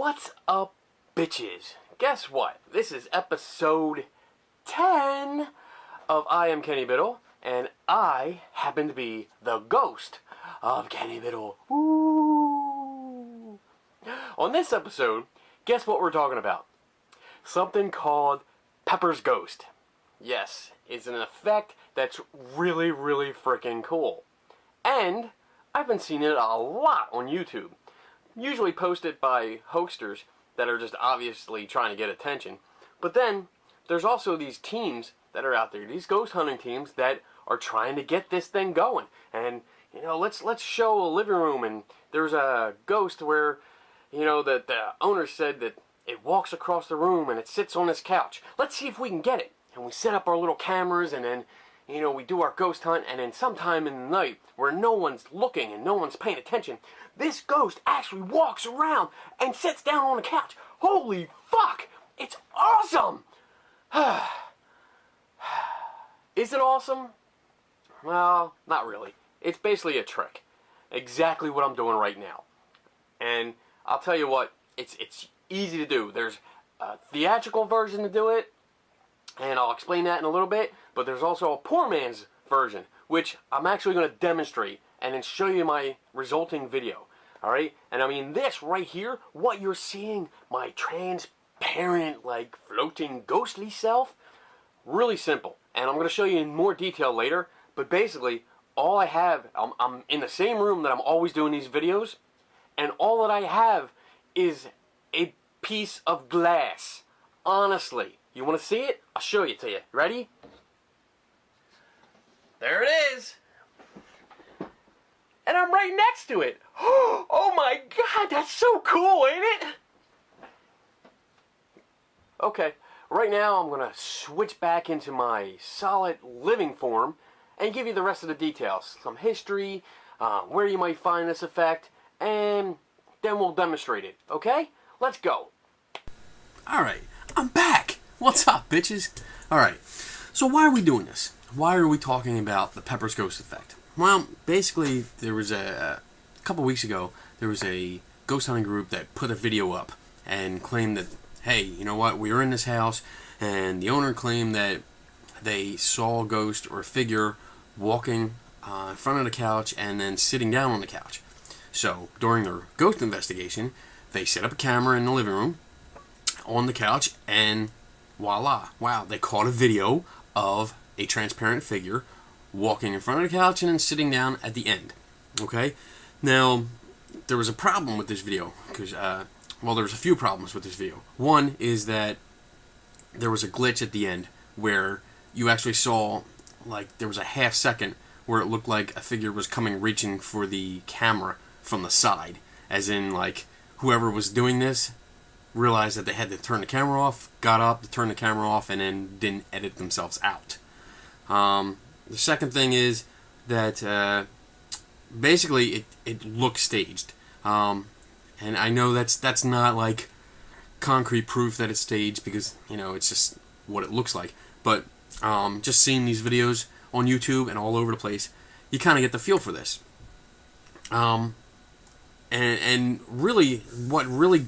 What's up, bitches? Guess what? This is episode 10 of I Am Kenny Biddle, and I happen to be the ghost of Kenny Biddle. Ooh. On this episode, guess what we're talking about? Something called Pepper's Ghost. Yes, it's an effect that's really, really freaking cool. And I've been seeing it a lot on YouTube. Usually posted by hoaxers that are just obviously trying to get attention. But then, there's also these teams that are out there, these ghost hunting teams that are trying to get this thing going. And, you know, let's show a living room, and there's a ghost where, you know, the owner said that it walks across the room and it sits on this couch. Let's see if we can get it. And we set up our little cameras, and then, you know, we do our ghost hunt, and then sometime in the night, where no one's looking and no one's paying attention, this ghost actually walks around and sits down on the couch. Holy fuck! It's awesome! Is it awesome? Well, not really. It's basically a trick. Exactly what I'm doing right now. And I'll tell you what, it's easy to do. There's a theatrical version to do it, and I'll explain that in a little bit, but there's also a poor man's version, which I'm actually going to demonstrate and then show you my resulting video. Alright? And I mean, this right here, what you're seeing, my transparent, like, floating ghostly self, really simple. And I'm going to show you in more detail later, but basically, all I have, I'm in the same room that I'm always doing these videos, and all that I have is a piece of glass. Honestly. You want to see it? I'll show it to you. Ready? There it is. And I'm right next to it. Oh my god, that's so cool, ain't it? Okay, right now I'm going to switch back into my solid living form and give you the rest of the details. Some history, where you might find this effect, and then we'll demonstrate it. Okay? Let's go. Alright, I'm back. What's up, bitches? Alright, so why are we doing this? Why are we talking about the Pepper's Ghost effect? Well, basically, there was a couple weeks ago, there was a ghost hunting group that put a video up and claimed that, hey, you know what, we were in this house, and the owner claimed that they saw a ghost or a figure walking in front of the couch and then sitting down on the couch. So, during their ghost investigation, they set up a camera in the living room on the couch, and voila, wow, they caught a video of a transparent figure walking in front of the couch and then sitting down at the end. Okay? Now, there was a problem with this video, because, well, there was a few problems with this video. One is that there was a glitch at the end where you actually saw, like, there was a half second where it looked like a figure was reaching for the camera from the side. As in, like, whoever was doing this realized that they had to turn the camera off, got up to turn the camera off, and then didn't edit themselves out. The second thing is that basically it looks staged. And I know that's not like concrete proof that it's staged, because, you know, it's just what it looks like. But just seeing these videos on YouTube and all over the place, you kind of get the feel for this. And really, what really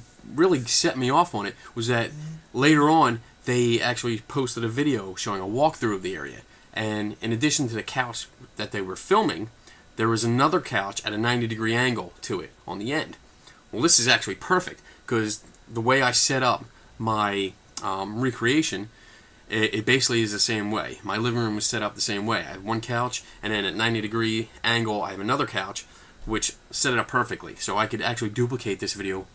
set me off on it was that later on they actually posted a video showing a walkthrough of the area, and in addition to the couch that they were filming, there was another couch at a 90-degree angle to it on the end. Well, this is actually perfect, because the way I set up my recreation, it basically is the same way. My living room is set up the same way. I have one couch, and then at 90-degree angle I have another couch, which set it up perfectly, so I could actually duplicate this video.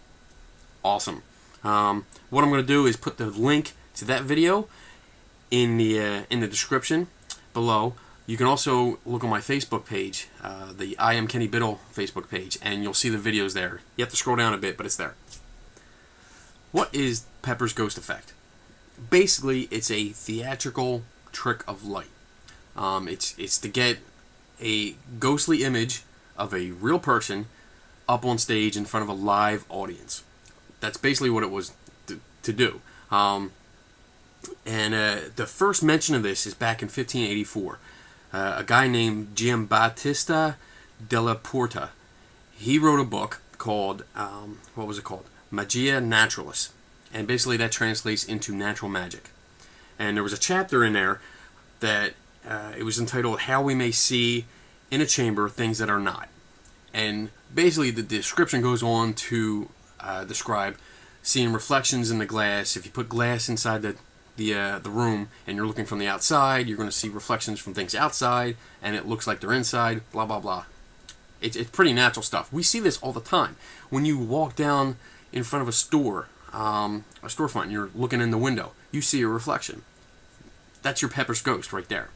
Awesome. What I'm going to do is put the link to that video in the description below. You can also look on my Facebook page, the I Am Kenny Biddle Facebook page, and you'll see the videos there. You have to scroll down a bit, but it's there. What is Pepper's Ghost effect? Basically, it's a theatrical trick of light. It's to get a ghostly image of a real person up on stage in front of a live audience. That's basically what it was to do. And the first mention of this is back in 1584. A guy named Giambattista della Porta. He wrote a book called, what was it called? Magia Naturalis. And basically that translates into natural magic. And there was a chapter in there that it was entitled How We May See in a Chamber Things That Are Not. And basically the description goes on to describe seeing reflections in the glass. If you put glass inside the room and you're looking from the outside, you're going to see reflections from things outside, and it looks like they're inside, blah, blah, blah. It's pretty natural stuff. We see this all the time. When you walk down in front of a store, a storefront, and you're looking in the window, you see a reflection. That's your Pepper's ghost right there.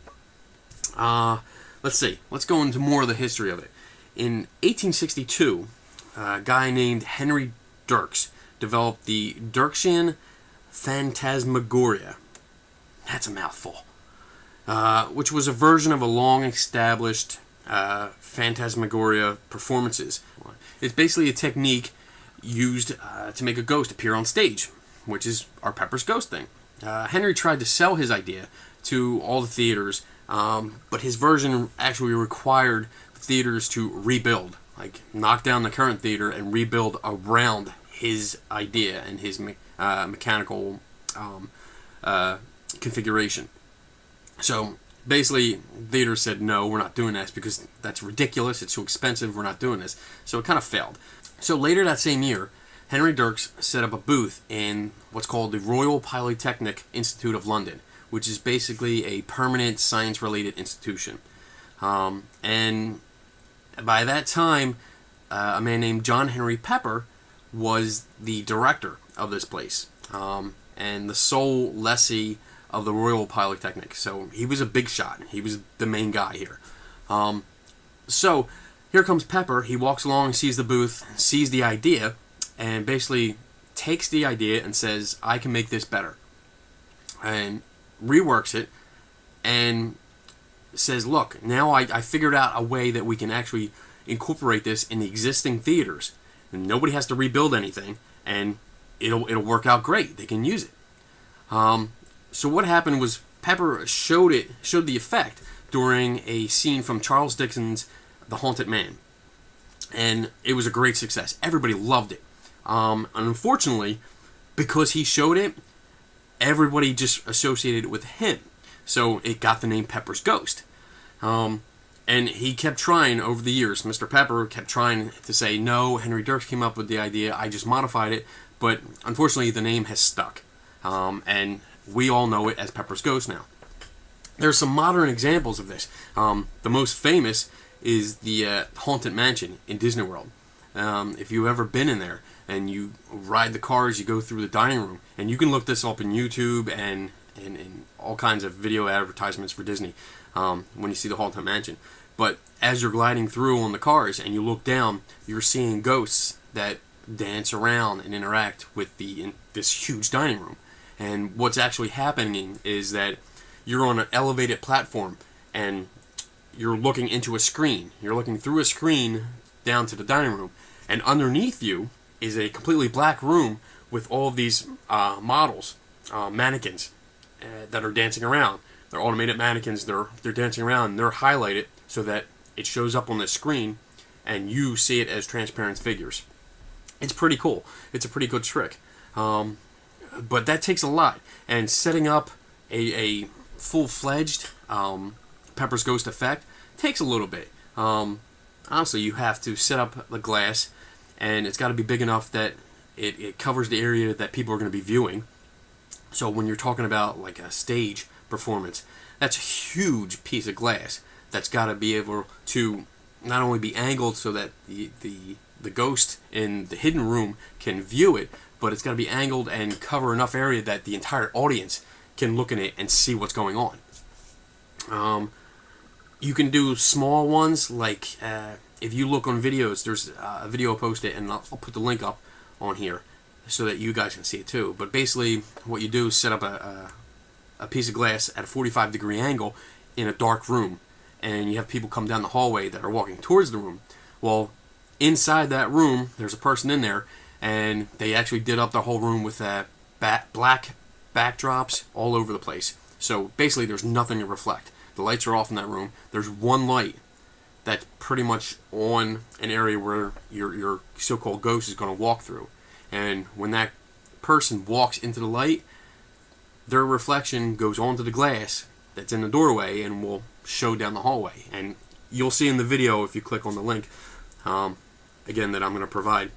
Let's see. Let's go into more of the history of it. In 1862, a guy named Henry Dirks developed the Dirksian Phantasmagoria. That's a mouthful. Which was a version of a long-established Phantasmagoria performances. It's basically a technique used to make a ghost appear on stage, which is our Pepper's Ghost thing. Henry tried to sell his idea to all the theaters, but his version actually required the theaters to rebuild, like knock down the current theater and rebuild around his idea and his mechanical configuration. So basically, theaters said, no, we're not doing this because that's ridiculous, it's too expensive, we're not doing this. So it kind of failed. So later that same year, Henry Dirks set up a booth in what's called the Royal Polytechnic Institute of London, which is basically a permanent science-related institution. And by that time, a man named John Henry Pepper was the director of this place, and the sole lessee of the Royal Polytechnic. So he was a big shot. He was the main guy here. So here comes Pepper. He walks along, sees the booth, sees the idea, and basically takes the idea and says, I can make this better. And reworks it and says, look, now I figured out a way that we can actually incorporate this in the existing theaters. And nobody has to rebuild anything, and it'll work out great. They can use it. So what happened was Pepper showed the effect during a scene from Charles Dickens' The Haunted Man. And it was a great success. Everybody loved it. Unfortunately, because he showed it, everybody just associated it with him. So it got the name Pepper's Ghost. And he kept trying over the years. Mr. Pepper kept trying to say, no, Henry Dirks came up with the idea, I just modified it. But unfortunately, the name has stuck. And we all know it as Pepper's Ghost now. There's some modern examples of this. The most famous is the Haunted Mansion in Disney World. If you've ever been in there and you ride the cars, you go through the dining room, and you can look this up on YouTube and all kinds of video advertisements for Disney when you see the Haunted Mansion. But as you're gliding through on the cars and you look down, you're seeing ghosts that dance around and interact with this huge dining room. And what's actually happening is that you're on an elevated platform and you're looking into a screen. You're looking through a screen down to the dining room. And underneath you is a completely black room with all of these models, mannequins that are dancing around. They're automated mannequins. They're dancing around. And they're highlighted so that it shows up on the screen and you see it as transparent figures. It's pretty cool. It's a pretty good trick. But that takes a lot. And setting up a full-fledged Pepper's Ghost effect takes a little bit. Honestly, you have to set up the glass, and it's got to be big enough that it covers the area that people are going to be viewing. So when you're talking about like a stage performance, that's a huge piece of glass that's got to be able to not only be angled so that the ghost in the hidden room can view it, but it's got to be angled and cover enough area that the entire audience can look in it and see what's going on. You can do small ones, like if you look on videos, there's a video posted, and I'll put the link up on here so that you guys can see it too. But basically, what you do is set up a piece of glass at a 45-degree angle in a dark room, and you have people come down the hallway that are walking towards the room. Well, inside that room, there's a person in there, and they actually did up the whole room with black backdrops all over the place. So basically, there's nothing to reflect. The lights are off in that room. There's one light that's pretty much on an area where your so-called ghost is going to walk through. And when that person walks into the light, their reflection goes onto the glass that's in the doorway and will show down the hallway. And you'll see in the video, if you click on the link, again, that I'm going to provide,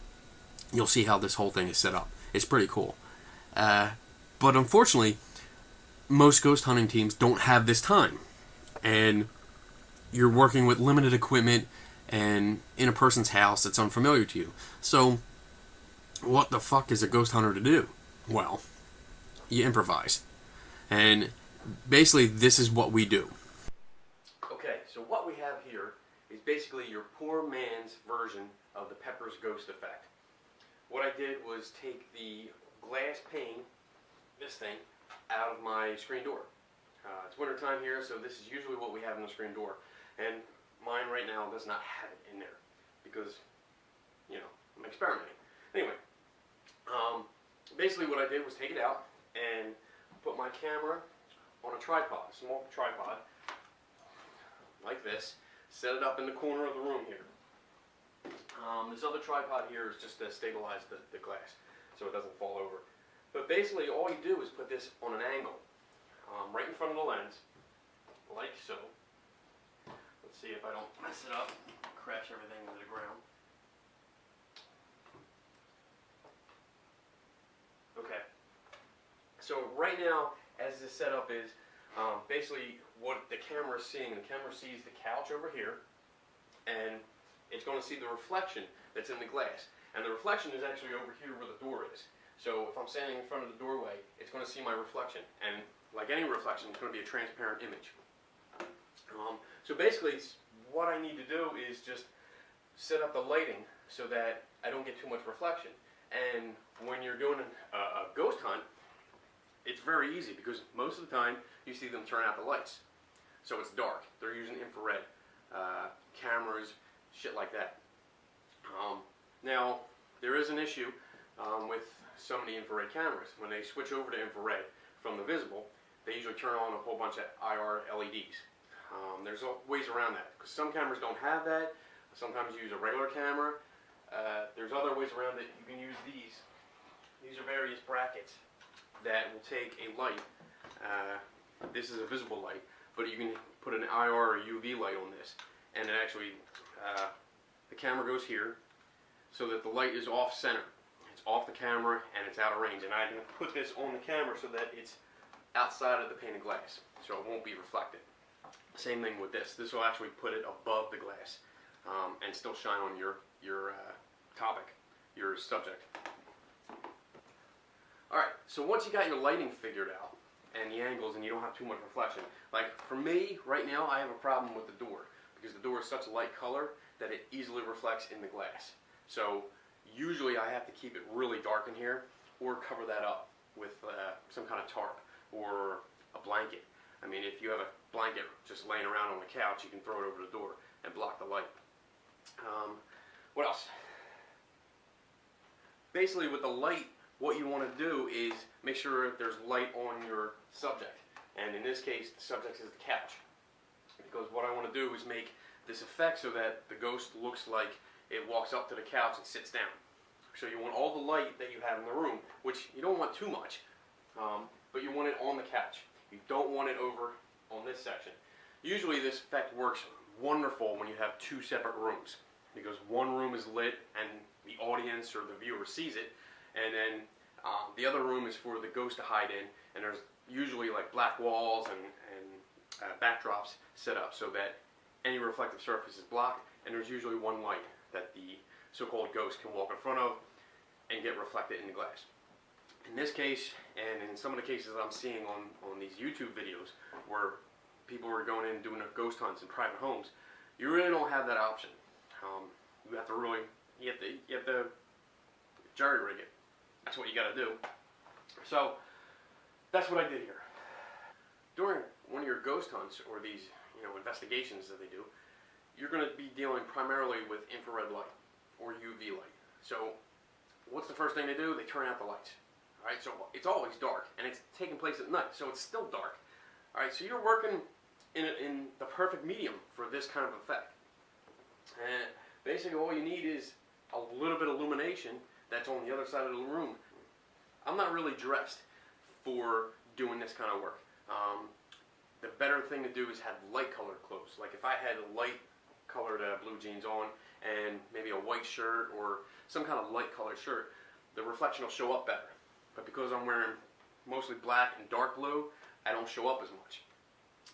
you'll see how this whole thing is set up. It's pretty cool. But unfortunately, most ghost hunting teams don't have this time. And you're working with limited equipment and in a person's house that's unfamiliar to you. So, what the fuck is a ghost hunter to do? Well, you improvise. And basically, this is what we do. Okay, so what we have here is basically your poor man's version of the Pepper's Ghost effect. What I did was take the glass pane, this thing, out of my screen door. It's winter time here, so this is usually what we have in the screen door. And mine right now does not have it in there because, you know, I'm experimenting. Anyway, basically what I did was take it out and put my camera on a tripod, a small tripod, like this, set it up in the corner of the room here. This other tripod here is just to stabilize the glass so it doesn't fall over. But basically all you do is put this on an angle, right in front of the lens, like so. Let's see if I don't mess it up, crash everything into the ground. Okay, so right now, as this setup is, basically what the camera is seeing, the camera sees the couch over here, and it's going to see the reflection that's in the glass. And the reflection is actually over here where the door is. So if I'm standing in front of the doorway, it's going to see my reflection. And like any reflection, it's going to be a transparent image. So basically, what I need to do is just set up the lighting so that I don't get too much reflection. And when you're doing a ghost hunt, it's very easy because most of the time you see them turn out the lights. So it's dark. They're using infrared cameras, shit like that. Now, there is an issue with some of the infrared cameras. When they switch over to infrared from the visible, they usually turn on a whole bunch of IR LEDs. There's ways around that because some cameras don't have that. Sometimes you use a regular camera. There's other ways around it. You can use these. These are various brackets that will take a light. This is a visible light, but you can put an IR or UV light on this, and it actually the camera goes here so that the light is off center. It's off the camera and it's out of range. And I can put this on the camera so that it's outside of the pane of glass, so it won't be reflected. Same thing with this. This will actually put it above the glass and still shine on your topic, your subject. Alright, so once you got your lighting figured out and the angles and you don't have too much reflection, like for me right now I have a problem with the door because the door is such a light color that it easily reflects in the glass. So usually I have to keep it really dark in here or cover that up with some kind of tarp or a blanket. I mean, if you have a blanket just laying around on the couch, you can throw it over the door and block the light. What else? Basically with the light, what you want to do is make sure there's light on your subject. And in this case, the subject is the couch. Because what I want to do is make this effect so that the ghost looks like it walks up to the couch and sits down. So you want all the light that you have in the room, which you don't want too much, but you want it on the couch. You don't want it over on this section. Usually this effect works wonderful when you have two separate rooms, because one room is lit and the audience or the viewer sees it, and then the other room is for the ghost to hide in, and there's usually like black walls and backdrops set up so that any reflective surface is blocked, and there's usually one light that the so-called ghost can walk in front of and get reflected in the glass. In this case, and in some of the cases I'm seeing on these YouTube videos where people are going in and doing their ghost hunts in private homes, you really don't have that option. You have to jerry rig it. That's what you got to do. So that's what I did here. During one of your ghost hunts or these investigations that they do, you're going to be dealing primarily with infrared light or UV light. So what's the first thing they do? They turn out the lights. Alright, so it's always dark, and it's taking place at night, so it's still dark. Alright, so you're working in the perfect medium for this kind of effect. And basically all you need is a little bit of illumination that's on the other side of the room. I'm not really dressed for doing this kind of work. The better thing to do is have light colored clothes. Like if I had light colored blue jeans on and maybe a white shirt or some kind of light colored shirt, the reflection will show up better. But because I'm wearing mostly black and dark blue, I don't show up as much.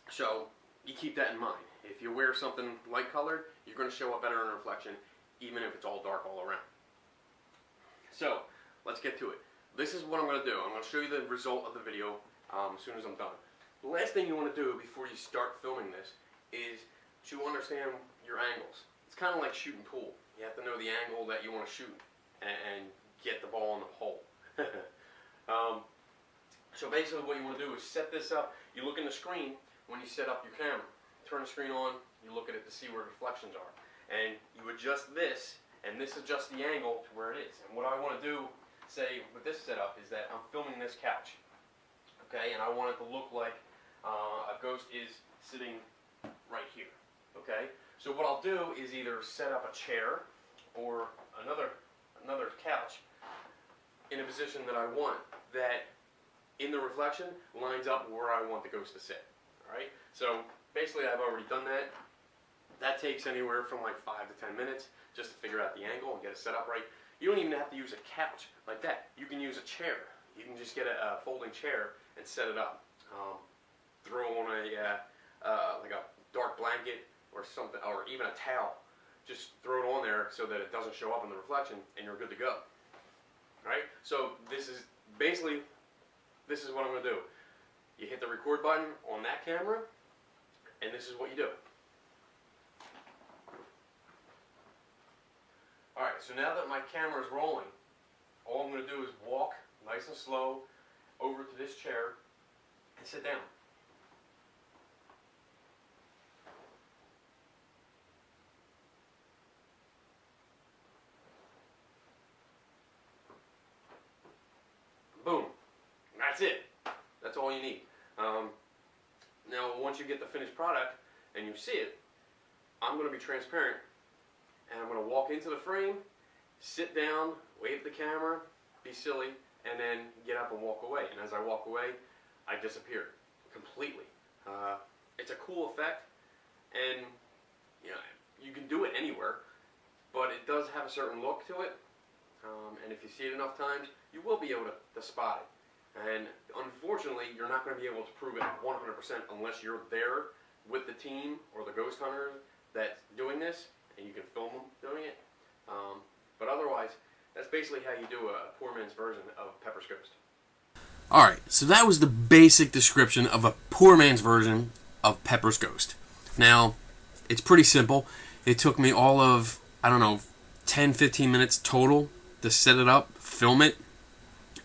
So you keep that in mind. If you wear something light colored, you're going to show up better in reflection, even if it's all dark all around. So let's get to it. This is what I'm going to do. I'm going to show you the result of the video as soon as I'm done. The last thing you want to do before you start filming this is to understand your angles. It's kind of like shooting pool. You have to know the angle that you want to shoot and get the ball in the hole. So basically what you want to do is set this up. You look in the screen when you set up your camera. Turn the screen on, you look at it to see where reflections are. And you adjust this, and this adjusts the angle to where it is. And what I want to do, say, with this setup is that I'm filming this couch. Okay, and I want it to look like a ghost is sitting right here. Okay, so what I'll do is either set up a chair or another couch in a position that I want that in the reflection lines up where I want the ghost to sit. Alright, so basically I've already done that. That takes anywhere from like 5 to 10 minutes just to figure out the angle and get it set up right. You don't even have to use a couch like that. You can use a chair. You can just get a folding chair and set it up. Throw on like a dark blanket or something, or even a towel. Just throw it on there so that it doesn't show up in the reflection, and you're good to go. Alright, so this is basically, this is what I'm going to do. You hit the record button on that camera, and this is what you do. Alright, so now that my camera is rolling, all I'm going to do is walk nice and slow over to this chair and sit down. Boom. That's it. That's all you need. Now, once you get the finished product and you see it, I'm going to be transparent, and I'm going to walk into the frame, sit down, wave at the camera, be silly, and then get up and walk away. And as I walk away, I disappear completely. It's a cool effect, and you can do it anywhere, but it does have a certain look to it. And if you see it enough times, you will be able to spot it. And unfortunately, you're not going to be able to prove it 100% unless you're there with the team or the ghost hunter that's doing this, and you can film them doing it. But otherwise, that's basically how you do a poor man's version of Pepper's Ghost. Alright, so that was the basic description of a poor man's version of Pepper's Ghost. Now, it's pretty simple. It took me all of, 10-15 minutes total to set it up, film it,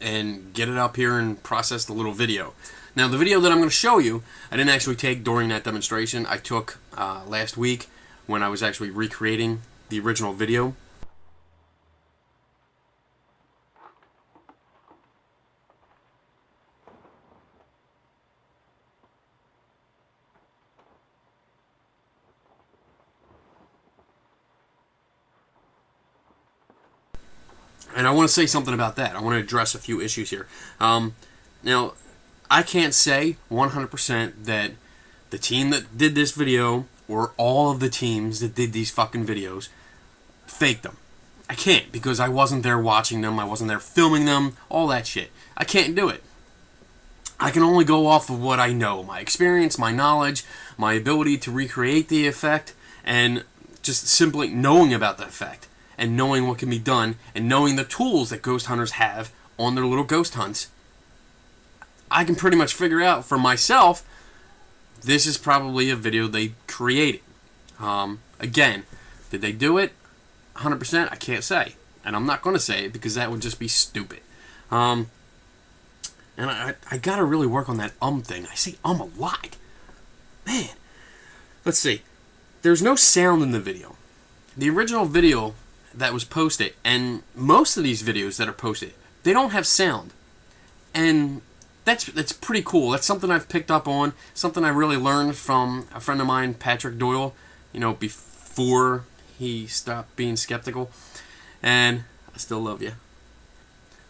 and get it up here and process the little video. Now, the video that I'm going to show you, I didn't actually take during that demonstration. I took last week when I was actually recreating the original video. And I want to say something about that. I want to address a few issues here. Now, I can't say 100% that the team that did this video or all of the teams that did these fucking videos faked them. I can't, because I wasn't there watching them. I wasn't there filming them. All that shit. I can't do it. I can only go off of what I know. My experience, my knowledge, my ability to recreate the effect, and just simply knowing about the effect. And knowing what can be done, and knowing the tools that ghost hunters have on their little ghost hunts, I can pretty much figure out for myself, this is probably a video they created. Again, did they do it 100%? I can't say. And I'm not going to say it because that would just be stupid. And I got to really work on that thing. I say a lot. Man. Let's see. There's no sound in the video. The original video that was posted, and most of these videos that are posted, they don't have sound, and that's pretty cool. That's something I've picked up on, something I really learned from a friend of mine, Patrick Doyle, before he stopped being skeptical. and I still love you.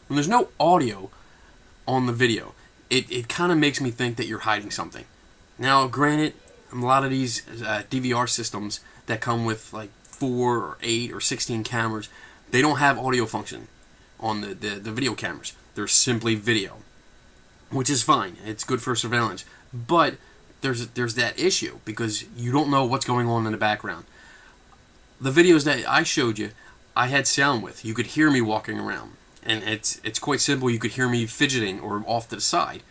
When there's no audio on the video, it kind of makes me think that you're hiding something. Now, granted, a lot of these DVR systems that come with like 4 or 8 or 16 cameras, they don't have audio function on the video cameras. They're simply video, which is fine. It's good for surveillance. But there's that issue because you don't know what's going on in the background. The videos that I showed you, I had sound with. You could hear me walking around. And it's quite simple. You could hear me fidgeting or off to the side.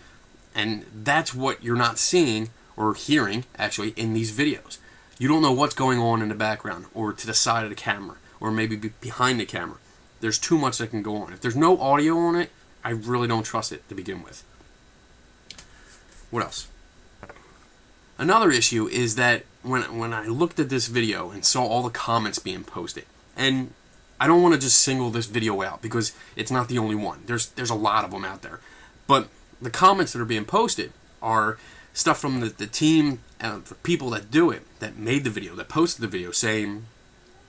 And that's what you're not seeing or hearing, actually, in these videos. You don't know what's going on in the background or to the side of the camera or maybe behind the camera. There's too much that can go on. If there's no audio on it, I really don't trust it to begin with. What else? Another issue is that when I looked at this video and saw all the comments being posted, and I don't want to just single this video out because it's not the only one. There's a lot of them out there. But the comments that are being posted are stuff from the team and the people that do it, that made the video, that posted the video, saying,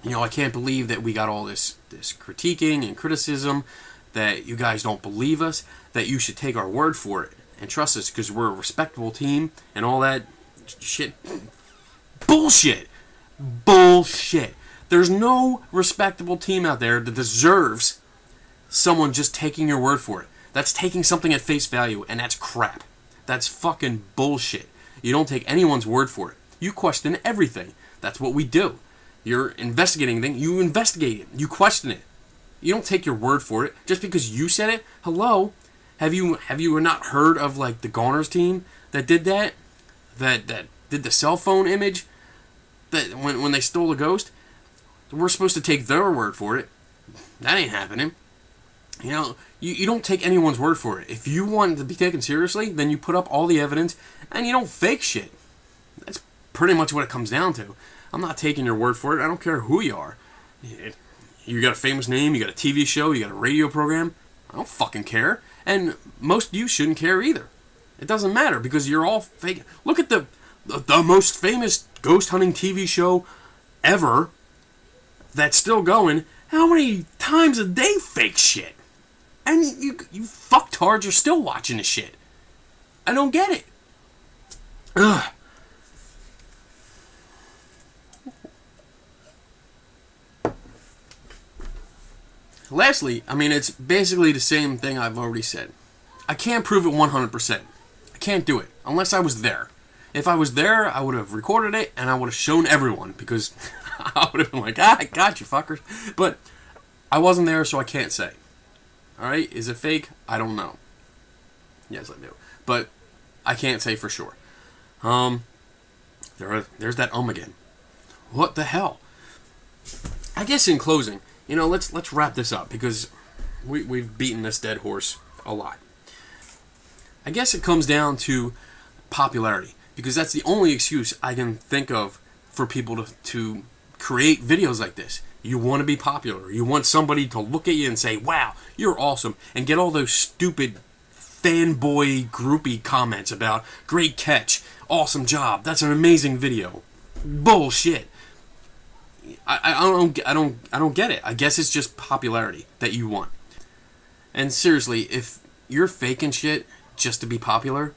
you know, I can't believe that we got all this critiquing and criticism, that you guys don't believe us, that you should take our word for it and trust us because we're a respectable team and all that shit. Bullshit. Bullshit. There's no respectable team out there that deserves someone just taking your word for it. That's taking something at face value, and that's crap. That's fucking bullshit. You don't take anyone's word for it. You question everything. That's what we do. You're investigating things. You investigate it. You question it. You don't take your word for it just because you said it. Hello, have you not heard of like the Goners team that did that? That did the cell phone image? That when they stole a ghost? We're supposed to take their word for it. That ain't happening. You know, you don't take anyone's word for it. If you want to be taken seriously, then you put up all the evidence and you don't fake shit. That's pretty much what it comes down to. I'm not taking your word for it. I don't care who you are. You got a famous name, you got a TV show, you got a radio program. I don't fucking care. And most of you shouldn't care either. It doesn't matter because you're all fake. Look at the most famous ghost hunting TV show ever that's still going. How many times a day fake shit? And you fucktards are still watching the shit. I don't get it. Ugh. Lastly, I mean, it's basically the same thing I've already said. I can't prove it 100%. I can't do it unless I was there. If I was there, I would have recorded it and I would have shown everyone because I would have been like, I got you, fuckers. But I wasn't there, so I can't say. Alright? Is it fake? I don't know. Yes, I do. But I can't say for sure. There's that again. What the hell? I guess in closing, you know, let's wrap this up because we've beaten this dead horse a lot. I guess it comes down to popularity because that's the only excuse I can think of for people to create videos like this. You want to be popular. You want somebody to look at you and say, wow, you're awesome, and get all those stupid fanboy groupie comments about great catch, awesome job, that's an amazing video. Bullshit. I don't get it. I guess it's just popularity that you want. And seriously, if you're faking shit just to be popular,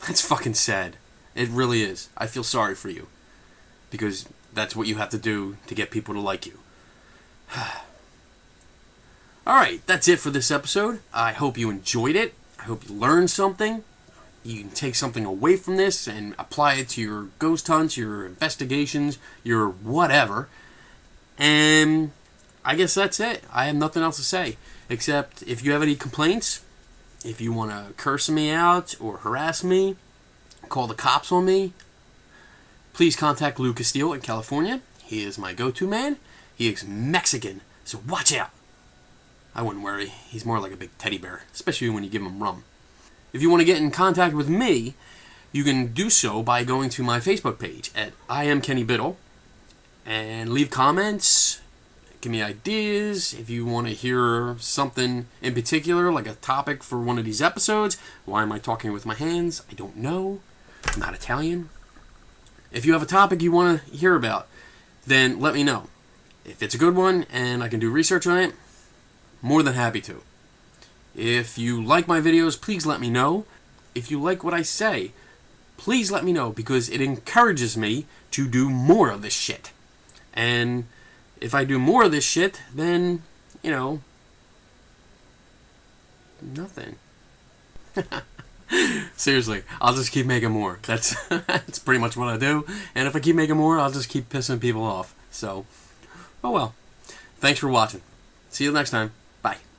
that's fucking sad. It really is. I feel sorry for you. Because that's what you have to do to get people to like you. Alright, that's it for this episode. I hope you enjoyed it. I hope you learned something. You can take something away from this and apply it to your ghost hunts, your investigations, your whatever. And I guess that's it. I have nothing else to say. Except if you have any complaints, if you want to curse me out or harass me, call the cops on me, please contact Lou Castillo in California. He is my go-to man. He is Mexican, so watch out. I wouldn't worry. He's more like a big teddy bear, especially when you give him rum. If you want to get in contact with me, you can do so by going to my Facebook page at I am Kenny Biddle and leave comments, give me ideas. If you want to hear something in particular, like a topic for one of these episodes, why am I talking with my hands? I don't know. I'm not Italian. If you have a topic you want to hear about, then let me know. If it's a good one and I can do research on it, more than happy to. If you like my videos, please let me know. If you like what I say, please let me know, because it encourages me to do more of this shit. And if I do more of this shit, then, you know, nothing. Seriously, I'll just keep making more. That's pretty much what I do. And if I keep making more, I'll just keep pissing people off. So, oh well. Thanks for watching. See you next time. Bye.